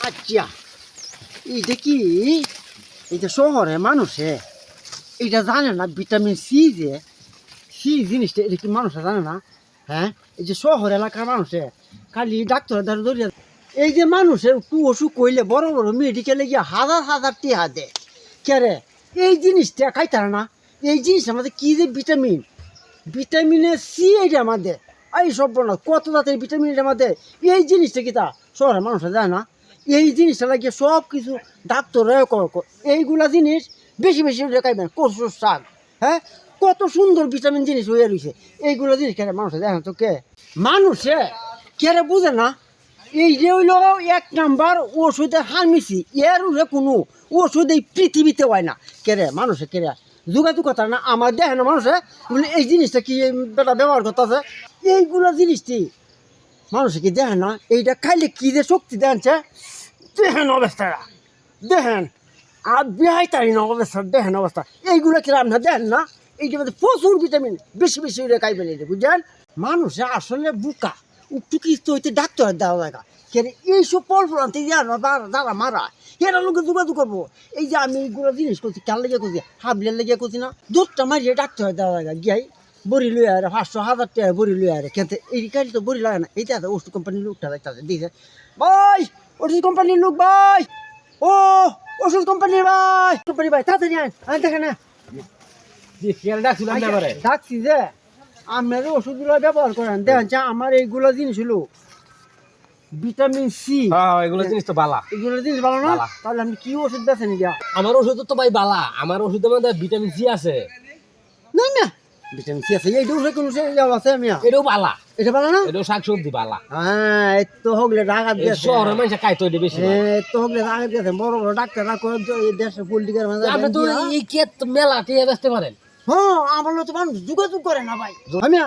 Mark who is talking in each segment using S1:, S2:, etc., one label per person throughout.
S1: আচ্ছা, এইটা কি, এইটা শহরে মানুষে এটা জানে না ভিটামিন সি যে সি জিনিসটা এটা কি মানুষে জানে না। হ্যাঁ, এই যে শহর এলাকার মানুষে খালি ডাক্তারের দ্বারা ধরিয়া এই যে মানুষের একটু অসুখ কইলে বড় বড় মেডিকেলে গিয়ে হাজার হাজার টিহা দেয় কেরে এই জিনিসটা খাইতার না। এই জিনিস আমাদের কি যে ভিটামিন ভিটামিনের সি এইটা আমাদের এই সব না কত জাতের ভিটামিন এটা আমাদের এই জিনিসটা কি তা শহরের মানুষরা যায় না। এই জিনিসটা লাগিয়ে সব কিছু ডাক্তাররা এইগুলা জিনিস বেশি বেশি খাইবেন কচুর শাক। হ্যাঁ, কত সুন্দর ভিটামিন জিনিস হয়ে রয়েছে এইগুলো জিনিস কেন মানুষে দেখেন তো কে মানুষে কেরে বুঝে না। এই যে হইল এক নাম্বার ওষুধে হারমিছি এর কোনো ওষুধ এই পৃথিবীতে হয় না। কেরে মানুষে কেরে যোগাযোগ কথা না আমার দেখে না মানুষে বলে এই জিনিসটা কি বেটা ব্যবহার করতেছে এইগুলো জিনিসটি মানুষে কি দেখেন না। এইটা খাইলে কি যে শক্তি দেনছে দেখেন অবস্থাটা দেখেন আর বেহাই তারি না অবস্থা দেখেন অবস্থা এইগুলো কি আপনার দেখেন না। এইটার মধ্যে প্রচুর ভিটামিন বেশি বেশি খাইবেন এটা বুঝলেন। মানুষে আসলে বুকা একটু কিছু হইতে ডাক্তারের দেওয়া জায়গা কেন এইসব ফল ফলান্তে যারা মারা এরা লোকে যোগাযোগ করবো। এই যে আমি এইগুলো জিনিস করছি কার লেগে করছি হাবলের লেগে করছি না দুধটা মারিয়ে ডাক্তারের দেওয়া জায়গা গিয়াই বড়ি লুয়ে আরে 500,000 টাকা বড়ি লুয়ে আরে কিন্তু এই গাড়ি তো বড়ি লাগে না। এইটা আছে ওষুধ কোম্পানির লোকটা দেখতে দিয়েছে ভাই ওষুধ কোম্পানির লোক ভাই ও ওষুধ কোম্পানির ভাই কোম্পানি ভাই তাড়াতাড়ি আয় দেখে না ডাকছি যে আপনার ওষুধগুলো ব্যবহার করেন দেখেন আমার এইগুলো জিনিস হলো ভিটামিন সি।
S2: এগুলো জিনিস তো বালা,
S1: এগুলো জিনিস ভালো না তাহলে আপনি কি ওষুধ বেছেন এটা?
S2: আমার ওষুধ তো ভাই বালা, আমার ওষুধের মধ্যে ভিটামিন সি আছে।
S1: না না ভিটামিন সি আছে এইটাও কোনো আছে আমি
S2: এটাও বালা,
S1: এটা ভালো না
S2: এটাও শাকসবজি বালা।
S1: হ্যাঁ এত হগলে রাগাত দিয়েছে
S2: শহরের মানুষ খাইতো এটা বেশি।
S1: এত হগলে রাগাত দিয়েছে বড় বড় ডাক্তাররা করে দেশের পলিটিকের মাঝে
S2: আপনি তো এই ক্ষেত মেলা টিয়া বেচতে পারেন।
S1: হ্যাঁ আমার তো মানুষ যোগাযোগ করে না ভাই। আমি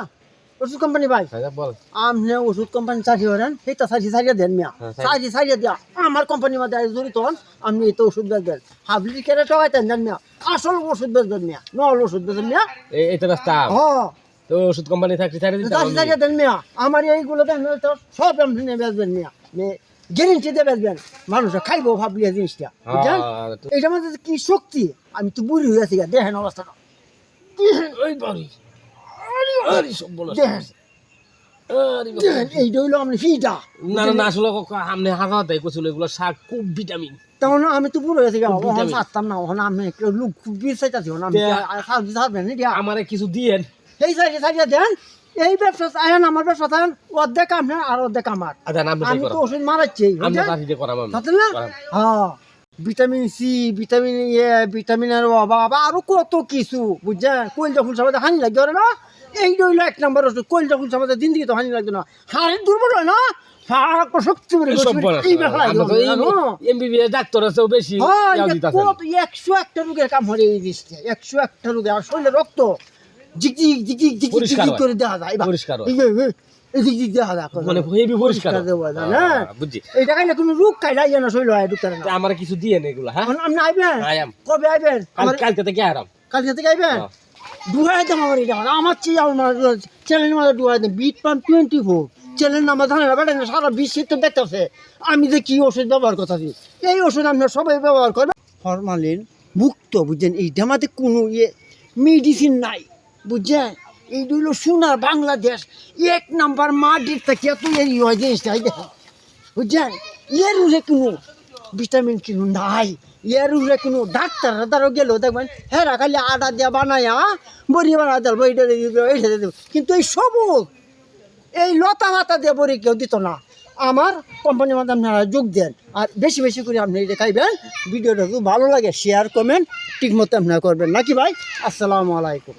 S1: ওষুধ কোম্পানি ভাই
S2: বল
S1: আপনি ওষুধ কোম্পানি চাকরি করেন সেইটা সারিয়া দেন মিয়া সারিয়া দিয়া আমার কোম্পানির মধ্যে জড়িত হন আপনি এই তো ওষুধ বেচবেন হাবলি কেটে ঠকাইতেন দেন মিয়া আসল ওষুধ বেচবেন মিয়া নল ওষুধ বেচবেন মিয়া
S2: এইটা রাস্তা।
S1: হ্যাঁ
S2: তো ওষুধ কোম্পানি থাকতে
S1: সারিয়া দেন মিয়া আমার এইগুলো দেন তো সব আপনি বেচবেন মিয়া গ্যারেন্টি দিয়ে বেচবেন মানুষরা খাইবো ভাবলিয়া জিনিসটা বুঝলেন। এইটার মধ্যে কি শক্তি আমি তো বুড়ি হয়ে আছি দেখেন অবস্থাটা এইটা হইলো আপনি ফিটা
S2: না না আসলে আপনি হাজার দেয় কছিল এগুলো শাক খুব ভিটামিন।
S1: তখন আমি তো বুড়ো হয়েছি পারতাম না ওখানে আমি লোক খুব বিচাইতেছি
S2: আমার কিছু দিয়েন
S1: এই সাইডে দেন এই ব্যবসা আয়েন আমার ব্যবসা থাকেন অর্ধেক আপনার আর অর্ধেক আমার আমি তো ওষুধ মারাচ্ছি না। হ্যাঁ ভিটামিন সি ভিটামিন এ ভিটামিনের অভাব আরো কত কিছু বুঝছেন। কইলটা ফুল সাবাতে হানি লাগবে না এইটা হইলো এক নম্বর ওষুধ। কইলটা ফুল সাবাতে দিন দিকে তো হানি লাগবে না হাড়ের দুর্বল হয় না শক্তি
S2: ডাক্তার আছে বেশি
S1: 101টা রোগের কাম হলে এই জিনিসটা 101টা রোগে আর শরীরে রক্ত জিগজিগ জিগজিগ জিগজিগ করে দেওয়া যায় পরিষ্কার এইটা খাইলে কোনো রোগ খাইলে না শরীর হয় ঢুকতে না।
S2: আমার কিছু দিয়ে এগুলো হ্যাঁ
S1: আপনি আইবেন কবে আইবেন?
S2: কালকে থেকে আরাম
S1: কালকে থেকে আইবেন ডুহাই দাম আমার এটা আমার চেয়ে আমার চ্যানেলের মধ্যে ডুহাই দেন বিট পাম্প 24 চ্যানেল নামা জানে না বেটা সারা বিশ্বে তো দেখতেছে আমি যে কি ওষুধ ব্যবহার করতেছি এই ওষুধ আপনার সবাই ব্যবহার করবেন ফরমালিন মুক্ত বুঝছেন। এইটা আমাদের কোনো মেডিসিন নাই বুঝছেন। এইটা হইলো সোনার বাংলাদেশ এক নাম্বার মাটির থেকে এত এরি হয় জিনিসটা দেখেন বুঝছেন। এর উঠে কোনো ভিটামিন কিন্তু নাই এর উঠে কোনো ডাক্তাররা দ্বারা গেলেও দেখবেন হ্যাঁ খালি আটা দিয়া বানায় বড়ি বানা দেব এইটা এইটা দেব কিন্তু এই সবুজ এই লতা মাতা দিয়ে বড়ি কেউ দিত না। আমার কোম্পানির মধ্যে আপনারা যোগ দেন আর বেশি বেশি করে আপনি এটা খাইবেন। ভিডিওটা যদি ভালো লাগে শেয়ার কমেন্ট ঠিক মতো আপনারা করবেন নাকি ভাই। আসসালামু আলাইকুম।